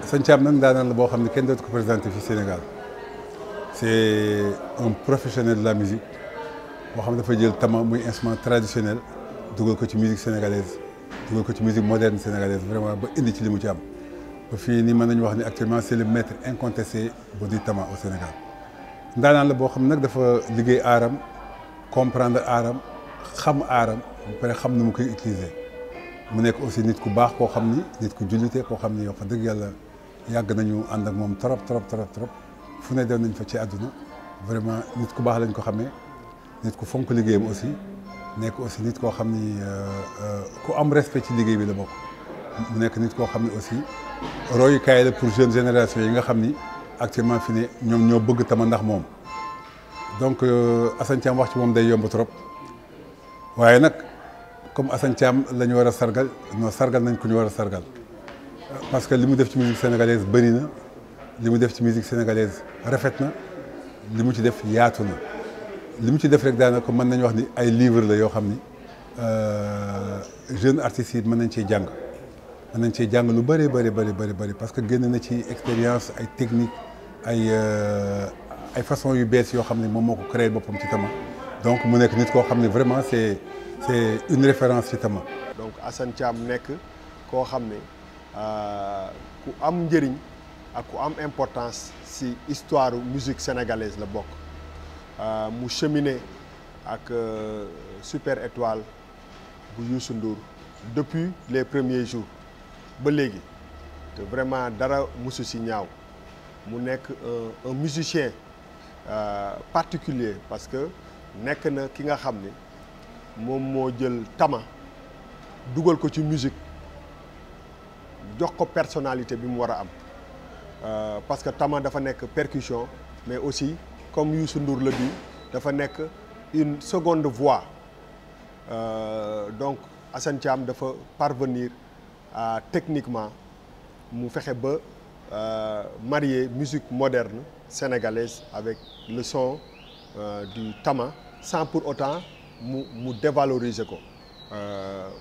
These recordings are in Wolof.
Assane Thiam nag daanaka la boo xam ne kenn dootu ko présenté fii Sénégal c'est un professionnel de la musique boo xam ne dafa jël tama muy instrument traditionnel dugal ko ci musique sénégalaise dugal ko ci musique moderne sénégalaise vraiment ba indi ci li mu ci am ba fii nii mën nañu wax ni actuellement c'est le maître incontesté bu di tama au Sénégal. ndaanaan la boo xam ne nag dafa liggéey aaram comprendre aaram xam aaram ba pare xam nu mu koy utiliser mu nekk aussi nit ku baax koo xam ni nit ku jullite koo xam ni yow fa dëgg yàlla yàgg nañu ànd ak moom trop fu ne dem nañ fa ci àdduna vraiment nit ku baax lañ ko xamee nit ku fonk liggéeyam aussi nekk aussi nit koo xam ni ku am respect ci liggéey bi la bokk mu nekk nit koo xam ni aussi royukaay la pour jeune génération yi nga xam ni actuellement fi ne ñoom ñoo bëgg tama ndax moom donc Assane Thiam wax ci moom day yomb trop waaye nag comme Assane Thiam la ñu war a sargal non sargal nañ ku ñu war a sargal parce que li mu def ci musique sénégalaise bëri na li mu def ci musique sénégalaise rafet na li mu ci def yaatu na li mu ci def rek daanaka mën nañu wax ni ay livre la yoo xam ni jeunes artistes yi mën nañ cee jàng mën nañ cee jàng lu bëri parce que génn na ci expérience ay technique ay façon yu bees yoo xam ne moom moo ko créé boppam ci tama donc mu nekk nit koo xam ne vraiment c'est une référence ci tama. donc Assane Thiam nekk koo xam ne ku am njëriñ ak ku am importance ci histoire musique sénégalaise la bokk mu cheminé ak Super Étoile bu Youssou Ndour depuis les premiers jours ba léegi te vraiment dara musu ci ñaaw mu nekk un musicien particulier parce que nekk na ki nga xam ne moom moo jël tama dugal ko ci musique jox ko personnalité bi mu war a am parce que tama dafa nekk percussion mais aussi comme Youssou Ndour la bi dafa nekk une seconde voix donc Assane Thiam dafa parvenir techniquement mu fexe ba marier musique moderne sénégalaise avec le son du tama sans pour autant mu dévaloriser ko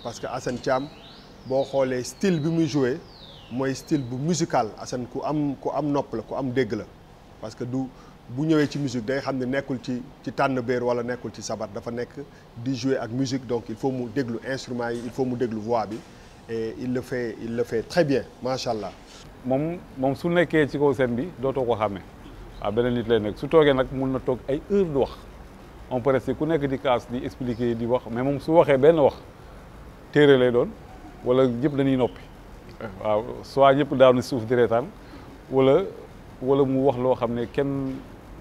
parce que Assane Thiam boo xoolee style bi muy joué mooy style bu musical Assane ku am nopp la ku am dégg la parce que bu ñëwee ci musique day xam ne nekkul ci tànn béer wala nekkul ci sabar dafa nekk di jouer ak musique donc il faut mu déglu instrument yi il faut mu déglu voix bi et il le fait très bien macha allah. moom su nekkee ci kaw scène bi dootoo ko xàmmee waaw beneen nit lay nekk su toogee nag mun na toog ay heure di wax on peut rester ku nekk di kaas di expliquer di wax mais moom su waxee benn wax téere lay doon wala ñëpp dañuy noppi waaw soit ñëpp daanu suuf di reetaan wala mu wax loo xam ne kenn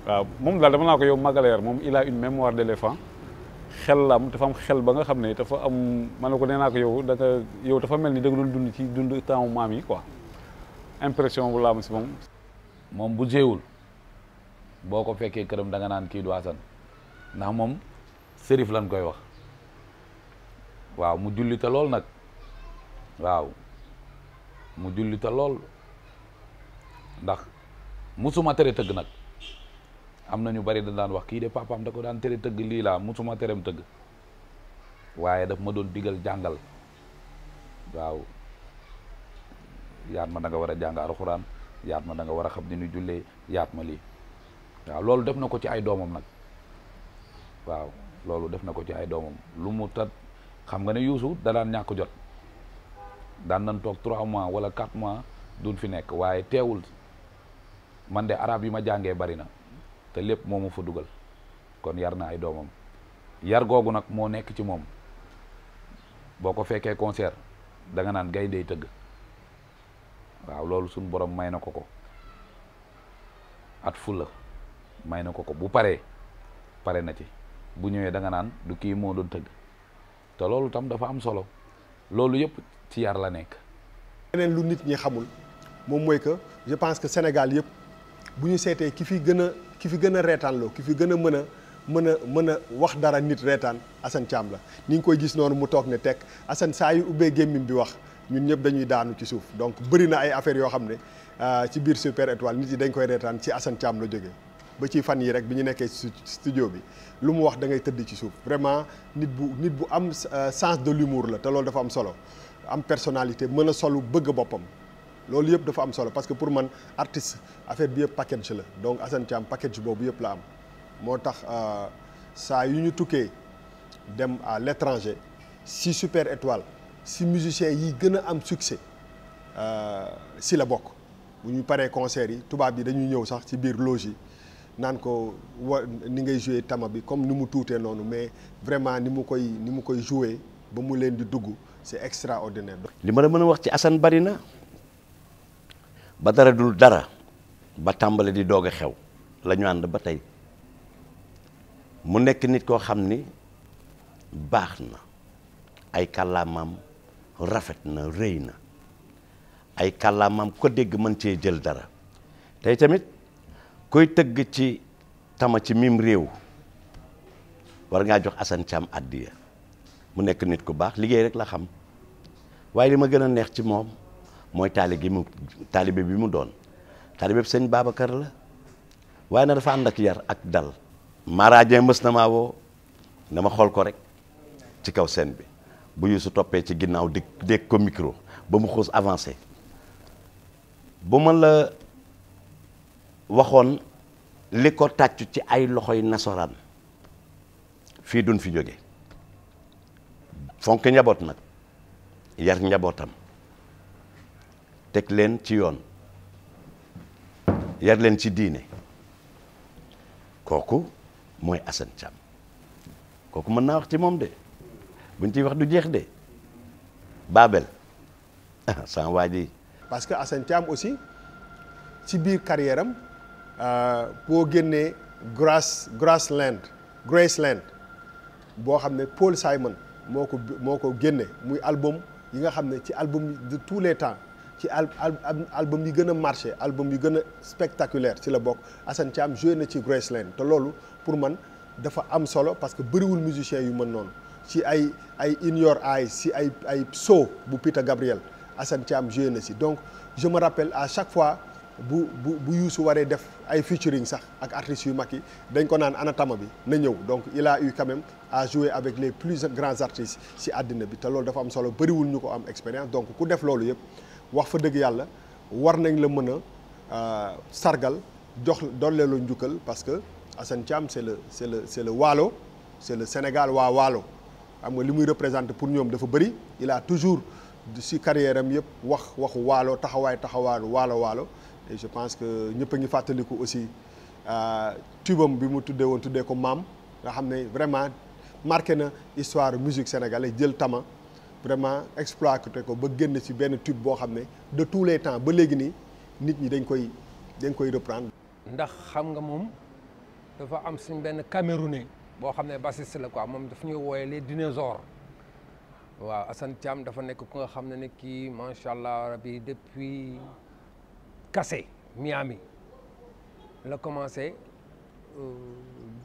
waaw moom daal dama naa ko yow magaleer moom il a une mémoire d'éléphant xel la am dafa am xel ba nga xam ne dafa am ma ne ko nee naa ko yow dafa mel ni da nga doon dund ci dund temps maam yi quoi impression bu la am si moom bu jéewul boo ko fekkee këram da nga naan kii du Assane ndax moom sérif lañ koy wax waaw mu jullite lool nag waaw mu jullite lool ndax musuma tere tëgg nag am na ñu bari dañ daan wax kii de papaam da ko daan tere tëgg lii laa musuma tereem tëgg waaye daf ma doon digal jàngal waaw yaat ma da nga war a jàng alxuraan yaat ma da nga war a xam ni ñu jullee yaat ma lii waaw loolu def na ko ci ay doomam nag waaw loolu def na ko ci ay doomam lu mu tat xam nga ne Youssou da daan ñàkk jot daan nañ toog 3 mois wala 4 mois duñ fi nekk waaye teewul man de arab yi ma jàngee bari na te lépp moo ma fa dugal kon yar na ay doomam yar googu nag moo nekk ci moom boo ko fekkee concert da nga naan gayndey tëgg waaw loolu suñ borom may na ko at fula may na ko bu pare na ci bu ñëwee da nga naan du kii moo doon tëgg te loolu tam dafa am solo loolu yëpp ci yar la nekk. leneen lu nit ñi xamul moom mooy que je pense que Sénégal yëpp bu ñu seetee ki fi gën a reetaanloo ki fi gën a mën a wax dara nit reetaan Assane Thiam la ni nga koy gis noonu mu toog ne tekk Assane saa yu ubbee gémmiñ bi wax ñun ñëpp dañuy daanu ci suuf donc bëri na ay affaires yoo xam ne ci biir Super Étoile nit yi dañ koy reetaan ci Assane Thiam la jógee ba ci fan yi rek bi ñu nekkee studio bi lu mu wax da ngay tëdd ci suuf vraiment nit bu am sens de l'humour la te loolu dafa am solo am personnalité mën a solu bëgg boppam loolu yëpp dafa am solo parce que pour man artiste affaire bi yëpp package la donc Assane Thiam package boobu yëpp la am moo tax saa yu ñu tukkee dem à l'étranger si Super Étoile si musiciens yi gën a am succès si la bokk bu ñu paree concert yi tubaab yi dañuy ñëw sax ci biir loge yi naan ko ni ngay jouer tama bi comme ni mu tuutee noonu mais vraiment ni mu koy jouer ba mu leen di dugg c'est extraordinaire. li ma la mën a wax ci Assane bari na ba dara dul dara ba tàmbale di doog a xew la ñu ànd ba tey mu nekk nit koo xam ni baax na ay kàllaamam rafet na rëy na ay kàllaamam ko dégg mën cee jël dara tey tamit koy tëgg ci tama ci mim réew war ngaa jox Assane Thiam addiya mu nekk nit ku baax liggéey rek la xam waaye li ma gën a neex ci moom mooy taalibe bi mu doon taalibe bi sëñ Babacar la waaye na dafa ànd ak yar ak dal Mara Dieng mës na maa woo dama xool ko rek ci kaw scène bi bu Youssou toppee ci ginnaaw dégg ko micro ba mu xuus avancé bu ma la waxoon li ko tàccu ci ay loxoy nasoraan fii duñ fi jóge fonk njaboot nag yar njabootam teg leen ci yoon yar leen ci diine kooku mooy Assane Thiam kooku mën naa wax ci moom de buñ ciy wax du jeex de Babel sans waa ji parce que Assane Thiam aussi ci biir carrière am boo génnee Graceland boo xam ne Paul Simon moo ko génne muy album yi nga xam ne ci album de tous les temps ci album yi gën a marché album yi gën a spectaculaire ci la bokk Assane Thiam joué na ci Graceland te loolu pour man dafa am solo parce que bëriwul musicien yu mën noonu ci ay In Your Eyes ci ay So bu Peter Gabriel Assane Thiam joué na si donc je me rappelle à chaque fois bu Youssou waree def ay featuring sax ak artistes yu mag yi dañ ko naan ana tama bi na ñëw donc il a eu quand même à jouer avec les plus grands artistes si àddina bi te loolu dafa am solo bëriwul ñu ko am expérience donc ku def loolu yëpp wax fa dëgg yàlla war nañ la mën a sargal jox dolleelu njukkal parce que Assane Thiam c'est le Waalo c'est le Sénégal waa Waalo xam nga li muy représenter pour ñoom dafa bëri il a toujours si carrière am yëpp waxu Waalo taxawaalu Waalo et je pense que ñëpp a ngi fàttaliku aussi tubam bi mu tuddee ko maam nga xam ne vraiment marqué na histoire musique sénégalaise jël tama vraiment exploité ko ba génn ci benn tube boo xam ne de tous les temps ba léegi nii nit ñi dañ koy reprendre. ndax xam nga moom dafa am suñ benn Camerounais boo xam ne bassiste la quoi moom daf ñuy wooye les dinosaures waaw Assane Thiam dafa nekk ku nga xam ne kii macha allah rabi depuis Kassé Miami la commencé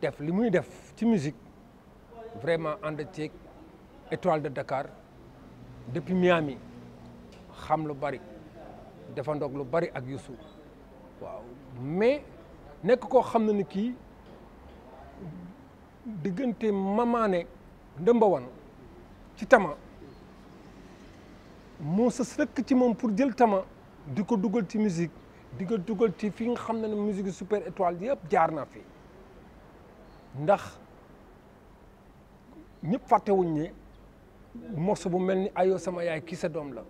def li muy def ci musique vraiment ànd ceeg Étoile de Dakar depuis Miami xam lu bari defandoog lu bari ak Youssou waaw mais nekk koo xam ne ni kii diggante Mamaane Ndëmbawan ci tama moo sës rëkk ci moom pour jël tama di ko dugal ci musique di ko dugal ci fi nga xam ne musique Super Étoile yëpp jaar na fi ndax ñëpp fàttewuñ ne morceau bu mel ni ayoo sama yaay kii sa doom la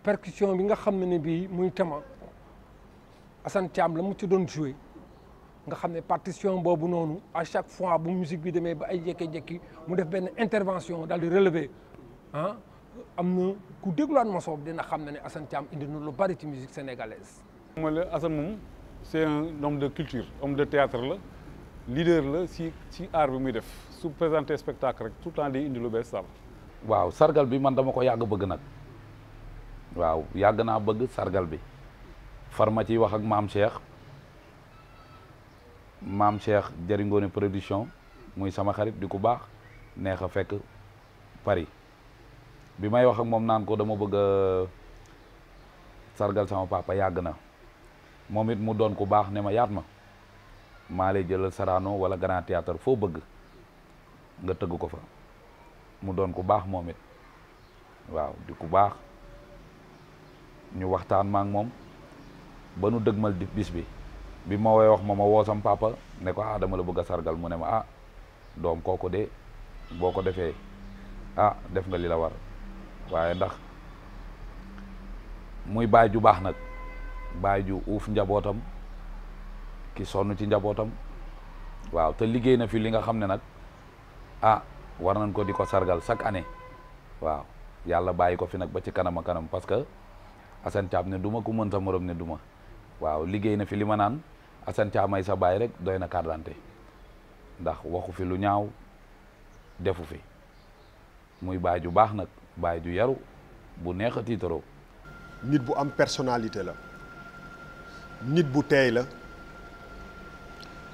percussion bi nga xam ne bii muy tama Assane Thiam la mu ci doon joué nga xam ne partition boobu noonu à chaque fois bu musique bi demee ba ay jékki-jékki mu def benn intervention daal di relever am na ku dégluwaat morceau bi dina xam ne Assane Thiam indi na lu bari ci musique sénégalaise. mooy la Assane moom c'est un homme de culture homme de théâtre la leader la ci art bi muy def su présenter spectacle rek tout le temps day indi lu bees sax. waaw sargal bi man dama ko yàgg bëgg nag waaw yàgg naa bëgg sargal bi farma ci wax ak maam Cheikh jëringoone production muy sama xarit di ku baax neex a fekk Paris bi may wax ak moom naan ko dama bëgg a sargal sama papa yàgg na moom it mu doon ku baax ne ma yaat ma maa lay jëlal Sorano wala Grand Théâtre foo bëgg nga tëgg ko fa mu doon ku baax moom it waaw di ku baax ñu waxtaan ma ak moom ba nu dëgmal di bis bi ma woowee wax ma woo sam papa ne ko dama la bëgg a sargal mu ne ma doom kooku de boo ko defee def nga li la war waaye ndax muy baay ju baax nag baay ju uuf njabootam ki sonn ci njabootam waaw te liggéey na fi li nga xam ne nag war nañ ko di ko sargal chaque année waaw yàlla bàyyi ko fi nag ba ci kanam a kanam parce que Assane Thiam ne duma ku mën sa morom ne duma waaw liggéey na fi li ma naan Assane Thiam ay sa baay rek doy na carte d'identité ndax waxu fi lu ñaaw defu fi muy baay ju baax nag baay ju yaru bu neex a tiitaroo. nit bu am personnalité la nit bu teey la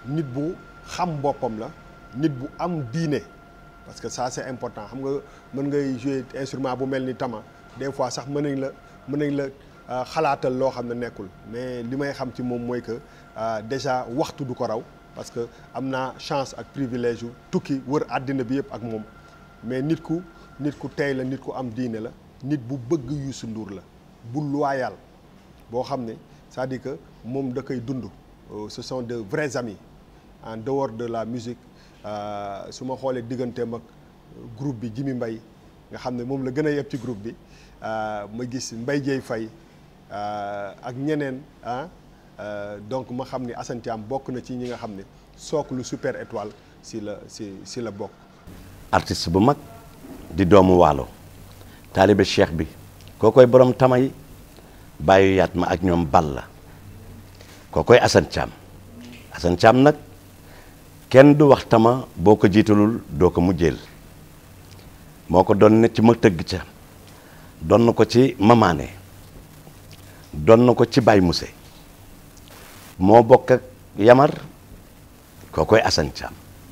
nit bu xam boppam la nit bu am diine parce que ça c'est important xam nga mën ngay jouer instrument bu mel ni tama des fois sax mën nañ la xalaatal loo xam ne nekkul mais li may xam ci moom mooy que déjà waxtu du ko raw parce que am naa chance ak privilège yu tukki wër àddina bi yëpp ak moom mais nit ku teey la nit ku am diine la nit bu bëgg Youssou Ndour la bu loyal boo xam ne c'est-à-dire que moom da koy dund ce sont de vrais amis en dehors de la musique su ma xoolee digganteem ak groupe bi Jimi Mbaye nga xam ne moom la gën a yeb ci groupe bi ma gis Mbaye Dieye Faye ak ñeneen donc ma xam ni Assane Thiam bokk na ci ñi nga xam ne sooklu Super Étoile si la bokk. artiste bu mag di doomu waalo taalibe cheikh bi kookoy borom tama yi bàyyi yaat ma ak ñoom bal la kookoy Assane Thiam Assane Thiam nag kenn du wax tama boo ko jiitalul doo ko mujjeel moo ko doon ne ci ma tëgg ca doon na ko ci mamaane doon na ko ci Baye Mousse moo bokk ak Yamar kookoy Assane Thiam